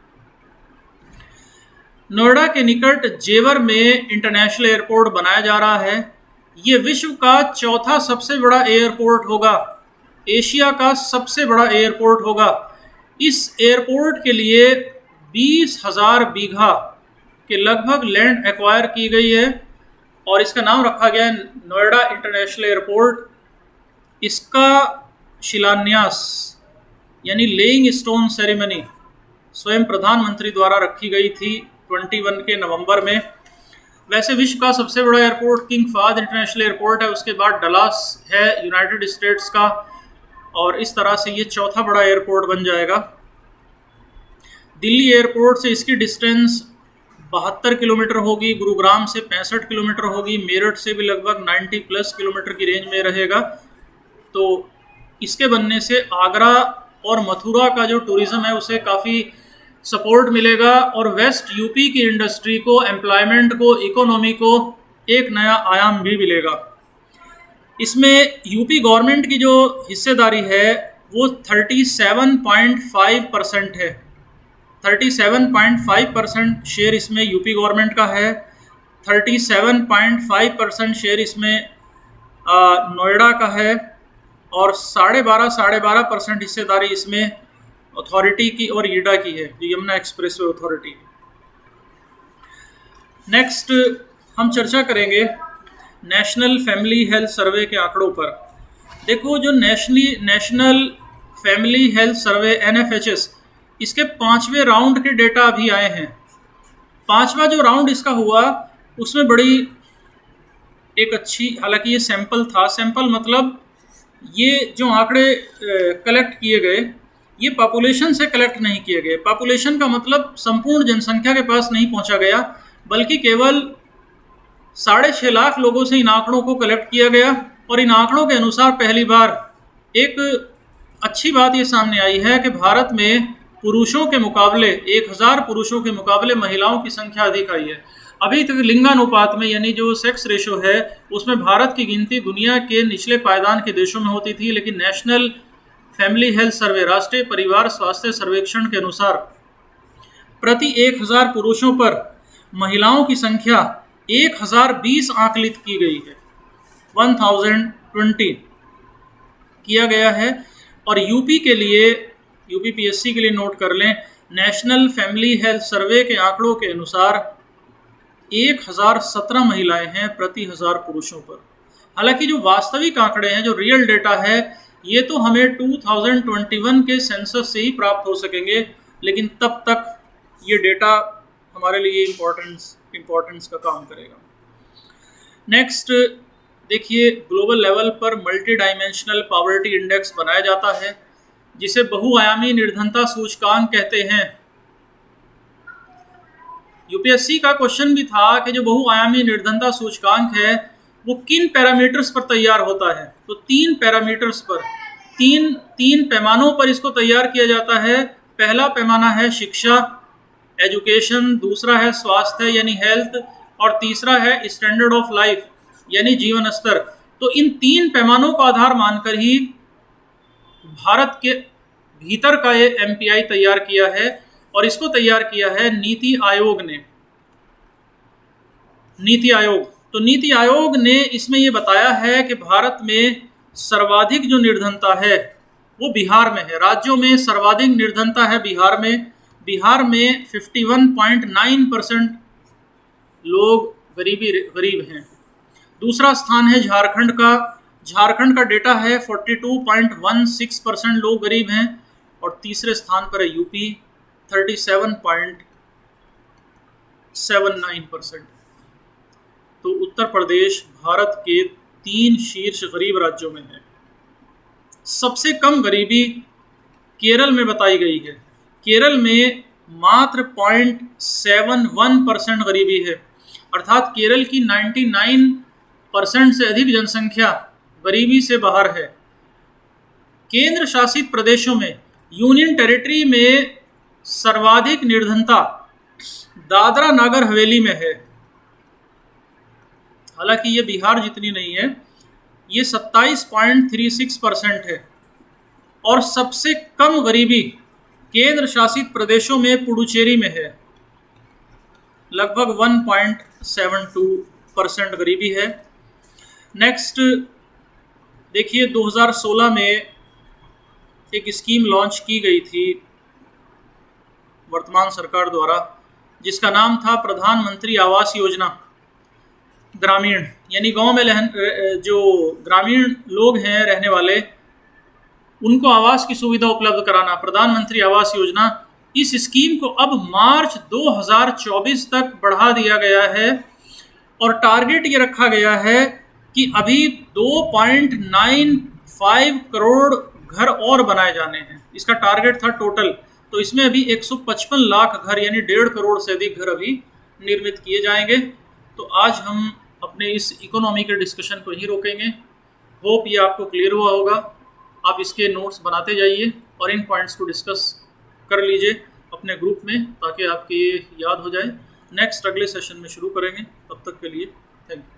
नोएडा के निकट जेवर में इंटरनेशनल एयरपोर्ट बनाया जा रहा है। ये विश्व का चौथा सबसे बड़ा एयरपोर्ट होगा, एशिया का सबसे बड़ा एयरपोर्ट होगा। इस एयरपोर्ट के लिए 20,000 बीघा के लगभग लैंड एक्वायर की गई है और इसका नाम रखा गया है नोएडा इंटरनेशनल एयरपोर्ट। इसका शिलान्यास यानी लेइंग स्टोन सेरेमनी स्वयं प्रधानमंत्री द्वारा रखी गई थी 21 के नवंबर में। वैसे विश्व का सबसे बड़ा airport king Fahad international airport है, उसके बाद डलास है यूनाइटेड स्टेट्स का, और इस तरह से ये चौथा बड़ा एयरपोर्ट बन जाएगा। दिल्ली एयरपोर्ट से इसकी डिस्टेंस 72 किलोमीटर होगी, गुरुग्राम से 65 किलोमीटर होगी, मेरठ से भी लगभग 90+ किलोमीटर की रेंज में रहेगा। तो इसके बनने से आगरा और मथुरा का जो टूरिज़्म है उसे काफ़ी सपोर्ट मिलेगा और वेस्ट यूपी की इंडस्ट्री को, एम्प्लॉयमेंट को, इकोनॉमी को एक नया आयाम भी मिलेगा। इसमें यूपी गवर्नमेंट की जो हिस्सेदारी है वो 37.5% है। 37.5% शेयर इसमें यूपी गवर्नमेंट का है, 37.5% शेयर इसमें नोएडा का है और 12.5% हिस्सेदारी इसमें अथॉरिटी की और ईडा की है, जो यमुना एक्सप्रेसवे अथॉरिटी है। नेक्स्ट हम चर्चा करेंगे नेशनल फैमिली हेल्थ सर्वे के आंकड़ों पर। देखो, जो national family health survey NFHS, इसके 5वें राउंड के डेटा अभी आए हैं। 5वां जो राउंड इसका हुआ उसमें बड़ी एक अच्छी, हालांकि ये सैंपल था, सैंपल मतलब ये जो आंकड़े कलेक्ट किए गए ये पॉपुलेशन से कलेक्ट नहीं किए गए। पॉपुलेशन का मतलब संपूर्ण जनसंख्या के पास नहीं पहुंचा गया, बल्कि केवल 6.5 लाख लोगों से इन आंकड़ों को कलेक्ट किया गया। और इन आंकड़ों के अनुसार पहली बार एक अच्छी बात ये सामने आई है कि भारत में पुरुषों के मुकाबले 1000 पुरुषों के मुकाबले महिलाओं की संख्या अधिक आई है। अभी तक लिंगानुपात में यानी जो सेक्स रेशो है उसमें भारत की गिनती दुनिया के निचले पायदान के देशों में होती थी, लेकिन नेशनल फैमिली हेल्थ सर्वे, राष्ट्रीय परिवार स्वास्थ्य सर्वेक्षण के अनुसार प्रति 1000 पुरुषों पर महिलाओं की संख्या 1020 आंकलित की गई है। 1020 किया गया है। और यूपी के लिए, यूपी पीएससी के लिए नोट कर लें, नेशनल फैमिली हेल्थ सर्वे के आंकड़ों के अनुसार 1017 महिलाएं हैं प्रति 1000 पुरुषों पर। हालांकि जो वास्तविक आंकड़े हैं, जो रियल डेटा है, ये तो हमें 2021 के सेंसस से ही प्राप्त हो सकेंगे, लेकिन तब तक ये डेटा हमारे लिए इम्पोर्टेंस का काम करेगा। नेक्स्ट देखिए, ग्लोबल लेवल पर मल्टी डायमेंशनल पॉवर्टी इंडेक्स बनाया जाता है, जिसे बहुआयामी निर्धनता सूचकांक कहते हैं। यूपीएससी का क्वेश्चन भी था कि जो बहुआयामी निर्धनता सूचकांक है वो किन पैरामीटर्स पर तैयार होता है। तो 3 पैरामीटर्स पर, तीन पैमानों पर इसको तैयार किया जाता है। पहला पैमाना है शिक्षा, एजुकेशन, दूसरा है स्वास्थ्य यानी हेल्थ, और तीसरा है स्टैंडर्ड ऑफ लाइफ यानी जीवन स्तर। तो इन 3 पैमानों का आधार मानकर ही भारत के भीतर का ये एमपीआई तैयार किया है, और इसको तैयार किया है नीति आयोग ने। तो नीति आयोग ने इसमें ये बताया है कि भारत में सर्वाधिक जो निर्धनता है वो बिहार में है। राज्यों में सर्वाधिक निर्धनता है बिहार में। बिहार में 51.9% लोग गरीब हैं। दूसरा स्थान है झारखंड का। झारखंड का डेटा है 42.16% लोग गरीब हैं। और तीसरे स्थान पर है यूपी 37.79%। तो उत्तर प्रदेश भारत के 3 शीर्ष गरीब राज्यों में है। सबसे कम गरीबी केरल में बताई गई है। केरल में मात्र 0.71% गरीबी है, अर्थात केरल की 99% से अधिक जनसंख्या गरीबी से बाहर है। केंद्र शासित प्रदेशों में, यूनियन टेरिटरी में सर्वाधिक निर्धनता दादरा नगर हवेली में है। हालांकि ये बिहार जितनी नहीं है, ये 27.36% है। और सबसे कम गरीबी केंद्र शासित प्रदेशों में पुडुचेरी में है, लगभग 1.72% गरीबी है। नेक्स्ट देखिए, 2016 में एक स्कीम लॉन्च की गई थी वर्तमान सरकार द्वारा, जिसका नाम था प्रधानमंत्री आवास योजना ग्रामीण। यानी गांव में जो ग्रामीण लोग हैं रहने वाले, उनको आवास की सुविधा उपलब्ध कराना, प्रधानमंत्री आवास योजना। इस स्कीम को अब मार्च 2024 तक बढ़ा दिया गया है, और टारगेट ये रखा गया है कि अभी 2.95 करोड़ घर और बनाए जाने हैं। इसका टारगेट था टोटल। तो इसमें अभी 155 लाख घर यानी 1.5 करोड़ से अधिक घर अभी निर्मित किए जाएंगे। तो आज हम अपने इस इकोनॉमी के डिस्कशन को ही रोकेंगे। होप ये आपको क्लियर हुआ होगा। आप इसके नोट्स बनाते जाइए और इन पॉइंट्स को डिस्कस कर लीजिए अपने ग्रुप में, ताकि आपके ये याद हो जाए। नेक्स्ट अगले सेशन में शुरू करेंगे। तब तक के लिए थैंक यू।